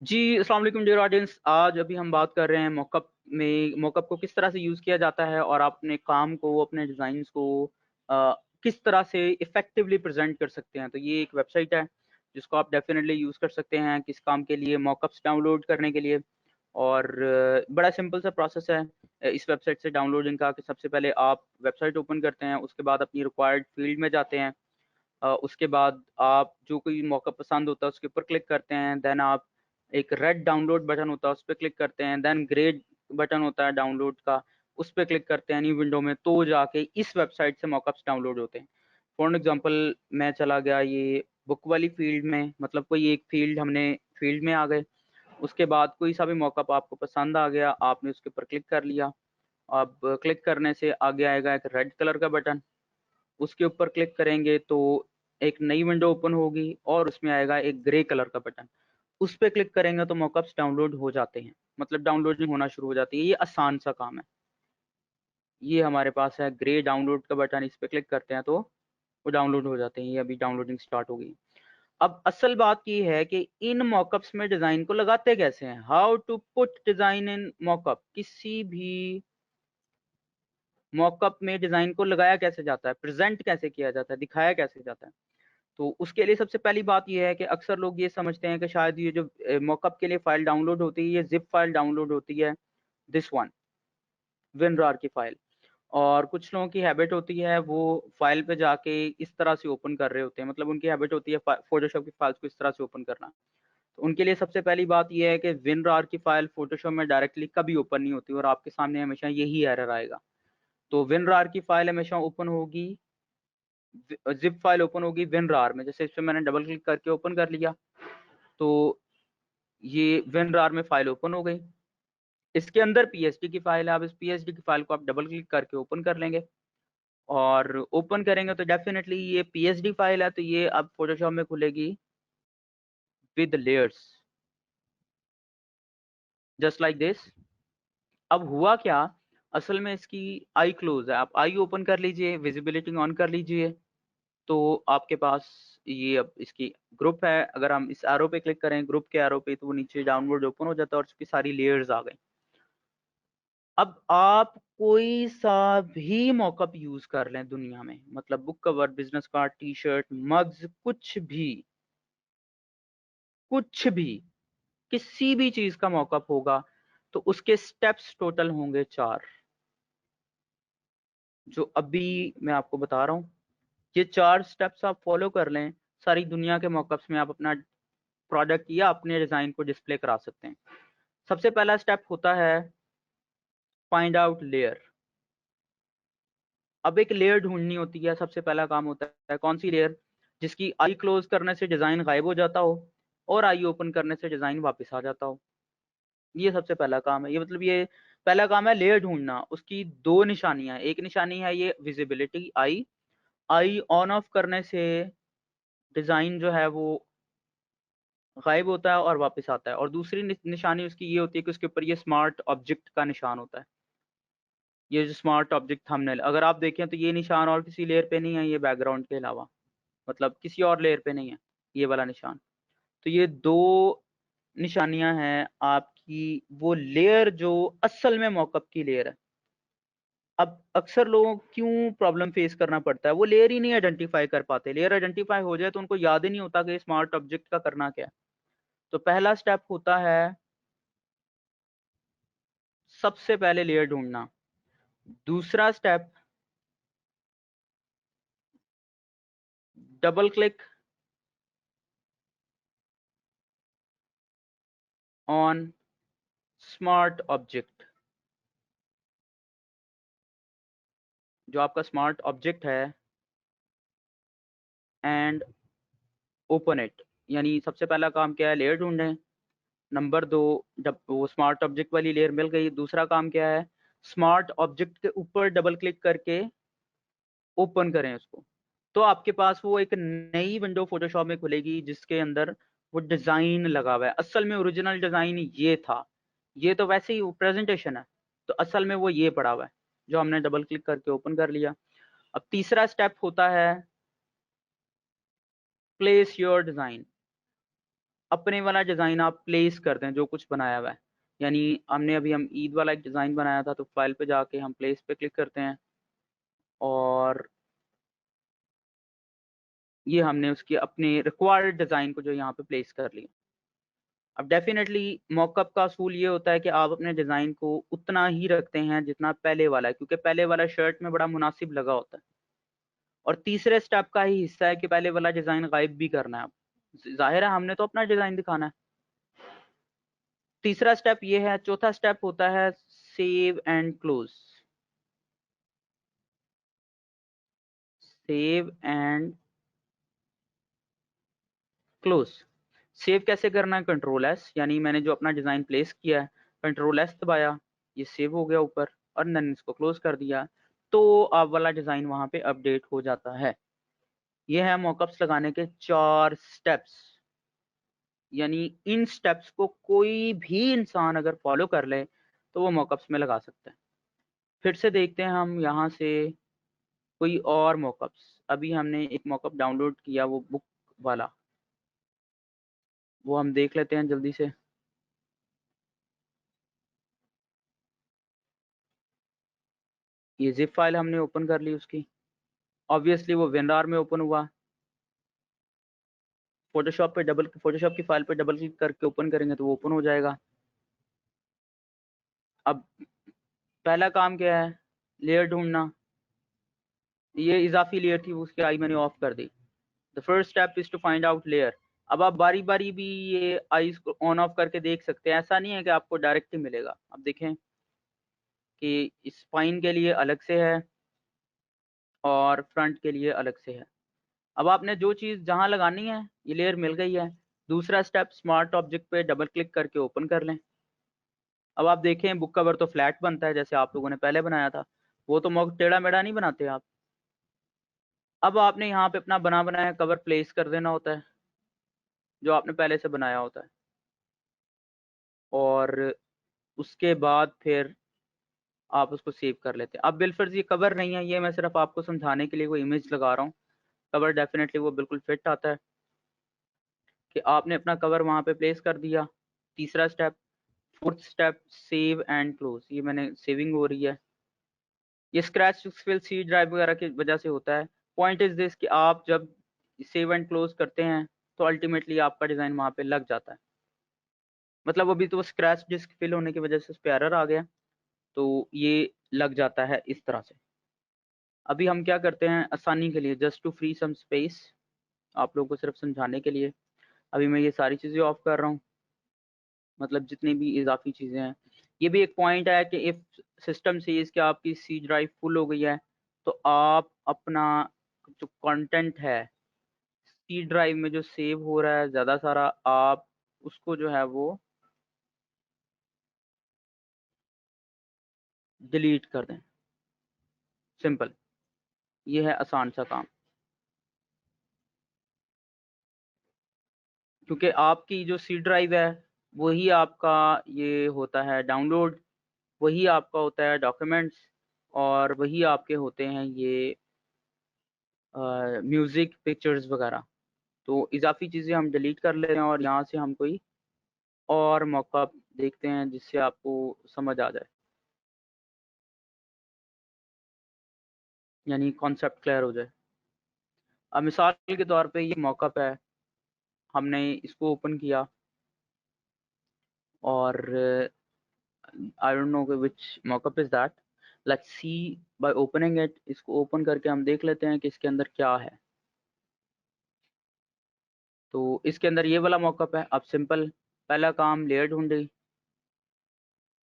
जी, अस्सलाम वालेकुम dear audience. आज अभी हम बात कर रहे हैं मॉकअप को किस तरह से यूज़ किया जाता है और आप अपने काम को, अपने डिज़ाइंस को अ, किस तरह से इफ़ेक्टिवली प्रेज़ेंट कर सकते हैं। तो ये एक वेबसाइट है, जिसको आप डेफ़िनेटली यूज़ कर सकते हैं किस काम के लिए, मॉकअप्स डाउनलोड करने के लिए। और बड़ा सिंपल सा प्रोसेस है इस वेबसाइट से डाउनलोडिंग का कि सबसे पहले आप वेबसाइट ओपन करते हैं, उसके बाद अपनी रिक्वायर्ड फ़ील्ड में जाते हैं। उसके बाद आप जो कोई मौका पसंद होता है उसके ऊपर क्लिक करते हैं, देन आप एक रेड डाउनलोड बटन होता है उस पे क्लिक करते हैं, देन ग्रे बटन होता है डाउनलोड का, उस पे क्लिक करते हैं न्यू विंडो में, तो जाके इस वेबसाइट से मॉकअप्स डाउनलोड होते हैं। फॉर एग्जांपल मैं चला गया ये बुक वाली फील्ड में, मतलब कोई एक फील्ड हमने फील्ड में आ गए, उसके बाद कोई सा भी मॉकअप आपको पसंद आ गया, आपने उसके ऊपर क्लिक कर लिया। अब क्लिक करने से आगे आएगा एक रेड कलर का बटन, उसके ऊपर क्लिक करेंगे तो एक नई विंडो ओपन होगी और उसमें आएगा एक ग्रे कलर का बटन। उस पे क्लिक करेंगे तो मॉकअप्स डाउनलोड हो जाते हैं, मतलब डाउनलोडिंग होना शुरू हो जाती है। ये आसान सा काम है। ये हमारे पास है ग्रे डाउनलोड का बटन, इस पे क्लिक करते हैं तो वो डाउनलोड हो जाते हैं। ये अभी डाउनलोडिंग स्टार्ट हो गई। अब असल बात ये है कि इन मॉकअप्स में डिजाइन को लगाते कैसे हैं। How to put design in mockup. किसी भी मॉकअप में डिजाइन को लगाया कैसे जाता है, प्रेजेंट कैसे किया जाता है, दिखाया कैसे जाता है। तो उसके लिए सबसे पहली बात ये है कि अक्सर लोग ये समझते हैं कि शायद ये जो मॉकअप के लिए फाइल डाउनलोड होती है, ये जिप फाइल डाउनलोड होती है, दिस वन, विनरार की फाइल। और कुछ लोगों की हैबिट होती है वो फाइल पे जाके इस तरह से ओपन कर रहे होते हैं, मतलब उनकी हैबिट होती है फोटोशॉप की फाइल्स को इस तरह से ओपन करना। तो उनके लिए सबसे पहली बात ये है कि विनरार की फाइल फोटोशॉप में डायरेक्टली कभी ओपन नहीं होती और आपके सामने हमेशा यही एरर आएगा। तो विनरार की फाइल हमेशा ओपन होगी, जिप फाइल ओपन होगी विनरार में। जैसे इस पे मैंने डबल क्लिक करके ओपन कर लिया तो ये विनरार में फाइल ओपन हो गई। इसके अंदर पीएसडी की फाइल है। अब इस पीएसडी की फाइल को आप डबल क्लिक करके ओपन कर लेंगे और ओपन करेंगे तो डेफिनेटली ये पीएसडी फाइल है, तो ये अब फोटोशॉप में खुलेगी with layers, just like this. अब हुआ क्या, असल में इसकी आई क्लोज है। आप आई ओपन कर लीजिए, विजिबिलिटी ऑन कर लीजिए, तो आपके पास ये अब इसकी ग्रुप है। अगर हम इस एरो पे क्लिक करें, ग्रुप के एरो पे, तो वो नीचे डाउनलोड ओपन हो जाता है और उसकी सारी लेयर्स आ गई। अब आप कोई सा भी मॉकअप यूज कर लें दुनिया में, मतलब book cover, business card, T shirt, mugs, कुछ भी, किसी भी चीज का मॉकअप होगा तो उसके स्टेप्स टोटल होंगे 4, जो अभी मैं आपको बता रहा हूँ। ये 4 स्टेप्स आप फॉलो कर लें, सारी दुनिया के मॉकअप्स में आप अपना प्रोडक्ट या अपने डिजाइन को डिस्प्ले करा सकते हैं। सबसे पहला स्टेप होता है फाइंड आउट लेयर। अब एक लेयर ढूंढनी होती है। सबसे पहला काम होता है कौन सी लेयर, जिसकी आई क्लोज करने से डिजाइन गायब हो जाता हो और आई ओपन करने से डिजाइन वापस आ जाता हो। ये सबसे पहला काम है। ये मतलब ये पहला काम है लेयर ढूंढना। उसकी 2 निशानियां, एक निशानी है ये visibility I, I on off करने से डिजाइन जो है वो गायब होता है और वापस आता है, और दूसरी निशानी उसकी ये होती है कि उसके ऊपर ये स्मार्ट ऑब्जेक्ट का निशान होता है। ये जो स्मार्ट ऑब्जेक्ट थंबनेल, अगर आप देखें तो ये निशान और किसी लेयर पे नहीं है, ये बैकग्राउंड के अलावा, मतलब किसी और लेयर पे नहीं है ये वाला निशान। तो ये 2 निशानियां हैं आपकी, वो लेयर जो असल में मॉकअप की लेयर है। अब अक्सर लोगों को क्यों प्रॉब्लम फेस करना पड़ता है, वो लेयर ही नहीं आइडेंटिफाई कर पाते। लेयर आइडेंटिफाई हो जाए तो उनको याद ही नहीं होता कि स्मार्ट ऑब्जेक्ट का करना क्या है। तो पहला स्टेप होता है सबसे पहले लेयर ढूंढना। दूसरा step, double click on smart object. जो आपका स्मार्ट ऑब्जेक्ट है एंड ओपन इट। यानी सबसे पहला काम क्या है, लेयर ढूंढें। नंबर 2, जब वो स्मार्ट ऑब्जेक्ट वाली लेयर मिल गई, दूसरा काम क्या है, स्मार्ट ऑब्जेक्ट के ऊपर डबल क्लिक करके ओपन करें उसको। तो आपके पास वो एक नई विंडो फोटोशॉप में खुलेगी जिसके अंदर वो डिजाइन लगा हुआ है। असल में ओरिजिनल डिजाइन ये था, ये तो वैसे ही प्रेजेंटेशन है, तो असल में वो ये पड़ा हुआ है जो हमने डबल क्लिक करके ओपन कर लिया। अब तीसरा स्टेप होता है प्लेस योर डिजाइन। अपने वाला डिज़ाइन आप प्लेस कर दें जो कुछ बनाया हुआ है। यानी हम ईद वाला एक डिज़ाइन बनाया था, तो फाइल पे जाके हम प्लेस पे क्लिक करते हैं और ये हमने उसके अपने रिक्वायर्ड डिज़ाइन को जो यहाँ पे प्लेस कर लिया। अब डेफिनेटली मॉकअप का असूल ये होता है कि आप अपने डिज़ाइन को उतना ही रखते हैं जितना पहले वाला है, क्योंकि पहले वाला शर्ट में बड़ा मुनासिब लगा होता है। और तीसरे स्टेप का ही हिस्सा है कि पहले वाला डिज़ाइन गायब भी करना है। अब ज़ाहिर है हमने तो अपना डिज़ाइन दिखाना है। तीसरा स्टेप ये है। चौथा स्टेप होता है save and close. Save and close. Save कैसे करना है? कंट्रोल एस, यानी मैंने जो अपना डिज़ाइन प्लेस किया है, कंट्रोल एस दबाया, ये सेव हो गया ऊपर, और मैंने इसको क्लोज कर दिया, तो आप वाला डिज़ाइन वहाँ पे अपडेट हो जाता है। ये है मॉकअप्स लगाने के 4 स्टेप्स। यानी इन स्टेप्स को कोई भी इंसान अगर फॉलो कर ले तो वो मॉकअप्स में लगा सकता है। फिर से देखते हैं हम यहाँ से कोई और मॉकअप्स। अभी हमने एक मॉकअप डाउनलोड किया, वो बुक वाला, वो हम देख लेते हैं जल्दी से। ये जिप फाइल हमने ओपन कर ली उसकी। ऑब्वियसली वो विनरार में ओपन हुआ। फोटोशॉप की फाइल पे डबल क्लिक करके ओपन करेंगे तो वो ओपन हो जाएगा। अब पहला काम क्या है? लेयर ढूंढना। ये इजाफी लेयर थी, उसकी आई मैंने ऑफ कर दी। The first step is to find out layer. अब आप बारी बारी भी ये आईज को ऑन ऑफ करके देख सकते हैं, ऐसा नहीं है कि आपको डायरेक्ट ही मिलेगा। अब देखें कि स्पाइन के लिए अलग से है और फ्रंट के लिए अलग से है। अब आपने जो चीज़ जहां लगानी है, ये लेयर मिल गई है। दूसरा स्टेप, स्मार्ट ऑब्जेक्ट पे डबल क्लिक करके ओपन कर लें। अब आप देखें बुक कवर तो फ्लैट बनता है जैसे आप लोगों ने पहले बनाया था। वो तो मॉक टेढ़ा मेढ़ा नहीं बनाते आप। अब आपने यहाँ पे अपना बना बनाया कवर प्लेस कर देना होता है, जो आपने पहले से बनाया होता है। और उसके बाद फिर आप उसको सेव कर लेते हैं। अब बिलफर्ज ये कवर नहीं है, ये मैं सिर्फ आपको समझाने के लिए कोई इमेज लगा रहा हूँ। कवर डेफिनेटली वो बिल्कुल फिट आता है कि आपने अपना कवर वहाँ पे प्लेस कर दिया। तीसरा step. Fourth step, save and close. ये मैंने सेविंग हो रही है। ये स्क्रैच फिल सी ड्राइव वगैरह की वजह से होता है। पॉइंट इज दिस कि आप जब सेव एंड क्लोज करते हैं तो अल्टीमेटली आपका डिज़ाइन वहाँ पे लग जाता है। मतलब अभी तो स्क्रैच डिस्क फिल होने की वजह से उस पे एरर आ गया, तो ये लग जाता है इस तरह से। अभी हम क्या करते हैं आसानी के लिए, just to free some space, आप लोगों को सिर्फ समझाने के लिए अभी मैं ये सारी चीज़ें ऑफ कर रहा हूँ, मतलब जितनी भी इजाफी चीज़ें हैं। ये भी एक पॉइंट है कि इफ़ सिस्टम से कि आपकी सी ड्राइव फुल हो गई है तो आप अपना जो कंटेंट है सी ड्राइव में जो सेव हो रहा है ज़्यादा सारा, आप उसको जो है वो डिलीट कर दें। सिंपल। ये है आसान सा काम, क्योंकि आपकी जो सी ड्राइव है वही आपका ये होता है डाउनलोड, वही आपका होता है डॉक्यूमेंट्स, और वही आपके होते हैं ये म्यूज़िक पिक्चर्स वगैरह। तो इजाफी चीज़ें हम डिलीट कर ले रहे हैं और यहाँ से हम कोई और मौका देखते हैं जिससे आपको समझ आ जाए, यानी कॉन्सेप्ट क्लियर हो जाए। अब मिसाल के तौर पे ये मॉकअप है, हमने इसको ओपन किया और I don't know which mock-up is that. Let's see by opening it. इसको ओपन करके हम देख लेते हैं कि इसके अंदर क्या है। तो इसके अंदर ये वाला मॉकअप है। अब सिंपल, पहला काम लेयर ढूंढी,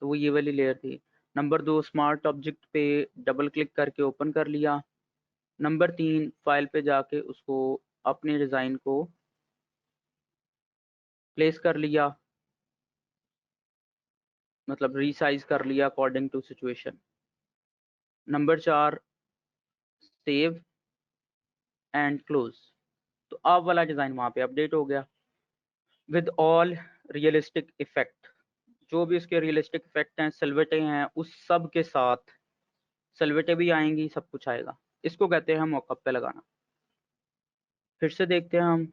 तो वो ये वाली लेयर थी। नंबर 2, स्मार्ट ऑब्जेक्ट पे डबल क्लिक करके ओपन कर लिया। नंबर 3, फाइल पे जाके उसको अपने डिज़ाइन को प्लेस कर लिया, मतलब रीसाइज कर लिया according to situation. Number 4, save and close. तो अब वाला डिज़ाइन वहाँ पे अपडेट हो गया विद ऑल रियलिस्टिक इफेक्ट। जो भी उसके रियलिस्टिक इफेक्ट हैं, सलवटें हैं, उस सब के साथ सलवटें भी आएंगी, सब कुछ आएगा। इसको कहते हैं मॉकअप पे लगाना। फिर से देखते हैं हम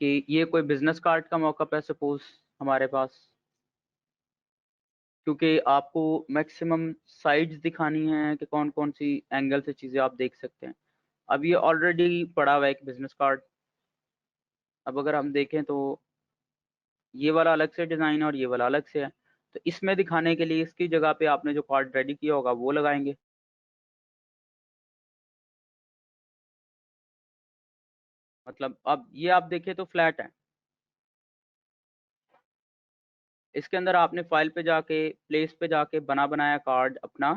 कि ये कोई बिजनेस कार्ड का मॉकअप है सपोज हमारे पास, क्योंकि आपको मैक्सिमम साइड्स दिखानी है कि कौन कौन सी एंगल से चीज़ें आप देख सकते हैं। अब ये ऑलरेडी पड़ा हुआ है एक बिजनेस कार्ड। अब अगर हम देखें तो ये वाला अलग से डिज़ाइन है और ये वाला अलग से है। तो इसमें दिखाने के लिए इसकी जगह पे आपने जो कार्ड रेडी किया होगा वो लगाएंगे। मतलब अब ये आप देखें तो फ्लैट है। इसके अंदर आपने फाइल पे जाके प्लेस पे जाके बना बनाया कार्ड अपना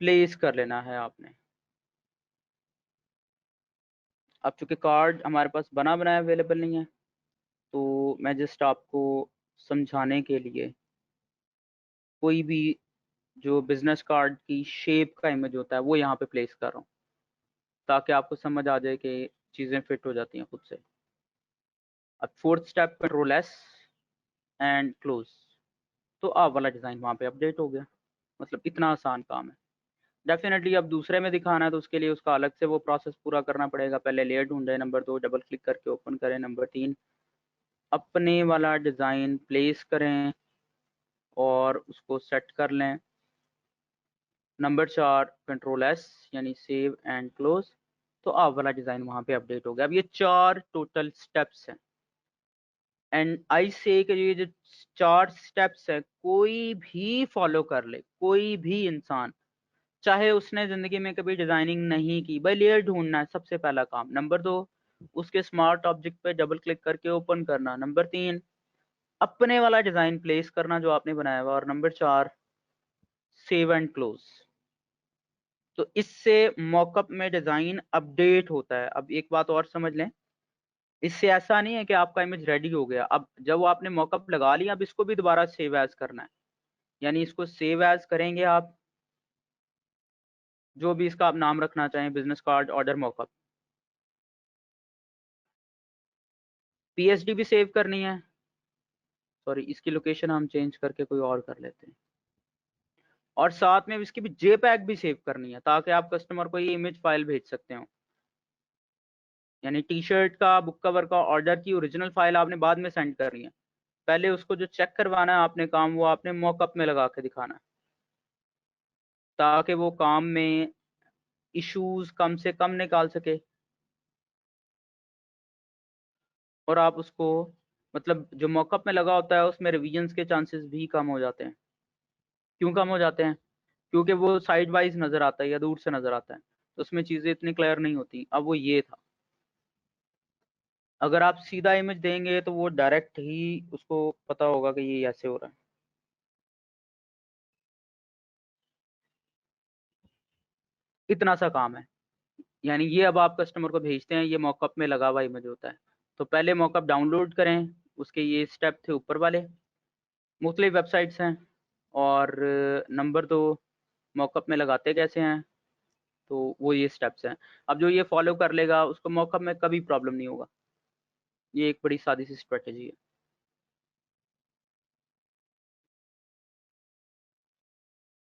प्लेस कर लेना है आपने। अब चूंकि कार्ड हमारे पास बना बनाया अवेलेबल नहीं है, तो मैं जस्ट आपको समझाने के लिए कोई भी जो बिजनेस कार्ड की शेप का इमेज होता है वो यहाँ पे प्लेस कर रहा हूँ, ताकि आपको समझ आ जाए कि चीज़ें फिट हो जाती हैं खुद से। अब fourth step control S and close, तो आप वाला डिज़ाइन वहाँ पे अपडेट हो गया। मतलब इतना आसान काम है। डेफिनेटली अब दूसरे में दिखाना है तो उसके लिए उसका अलग से वो प्रोसेस पूरा करना पड़ेगा। पहले लेयर ढूंढे, नंबर 2 डबल क्लिक करके ओपन करें, नंबर 3 अपने वाला डिज़ाइन प्लेस करें और उसको सेट कर लें, नंबर 4 कंट्रोल एस यानी सेव एंड क्लोज, तो आप वाला डिज़ाइन वहाँ पे अपडेट हो गया। अब ये 4 टोटल स्टेप्स हैं एंड आई से कि ये जो 4 स्टेप्स हैं कोई भी फॉलो कर ले, कोई भी इंसान, चाहे उसने जिंदगी में कभी डिजाइनिंग नहीं की, भाई लेयर ढूंढना है सबसे पहला काम। नंबर 2 उसके स्मार्ट ऑब्जेक्ट पे डबल क्लिक करके ओपन करना। नंबर 3 अपने वाला डिजाइन प्लेस करना जो आपने बनाया हुआ। और नंबर 4 सेव एंड क्लोज। तो इससे मॉकअप में डिजाइन अपडेट होता है। अब एक बात और समझ लें, इससे ऐसा नहीं है कि आपका इमेज रेडी हो गया, अब जब वो आपने मॉकअप लगा लिया अब इसको भी दोबारा सेव एज करना है। यानी इसको सेव एज करेंगे आप, जो भी इसका आप नाम रखना चाहें, business card order mock-up, PSD भी सेव करनी है। सॉरी, इसकी लोकेशन हम चेंज करके कोई और कर लेते हैं। और साथ में इसकी भी जेपैग भी सेव करनी है, ताकि आप कस्टमर को ये इमेज फाइल भेज सकते हो। यानी टी शर्ट का, बुक कवर का ऑर्डर की ओरिजिनल फाइल आपने बाद में सेंड करनी है, पहले उसको जो चेक करवाना है आपने काम, वो आपने मॉकअप में लगा के दिखाना है, ताकि वो काम में इश्यूज कम से कम निकाल सके। और आप उसको, मतलब जो मॉकअप में लगा होता है उसमें रिविजन्स के चांसेस भी कम हो जाते हैं। क्यों कम हो जाते हैं? क्योंकि वो साइड वाइज नजर आता है या दूर से नजर आता है, तो उसमें चीजें इतनी क्लियर नहीं होती। अब वो ये था, अगर आप सीधा इमेज देंगे तो वो डायरेक्ट ही उसको पता होगा कि ये ऐसे हो रहा है। इतना सा काम है। यानी ये अब आप कस्टमर को भेजते हैं, ये मॉकअप में लगा हुआ इमेज होता है। तो पहले मॉकअप डाउनलोड करें, उसके ये स्टेप थे ऊपर वाले, मुख्तलिफ वेबसाइट्स हैं। और नंबर 2 मॉकअप में लगाते कैसे हैं, तो वो ये स्टेप्स हैं। अब जो ये फॉलो कर लेगा उसको मॉकअप में कभी प्रॉब्लम नहीं होगा। ये एक बड़ी सादी सी स्ट्रेटेजी है।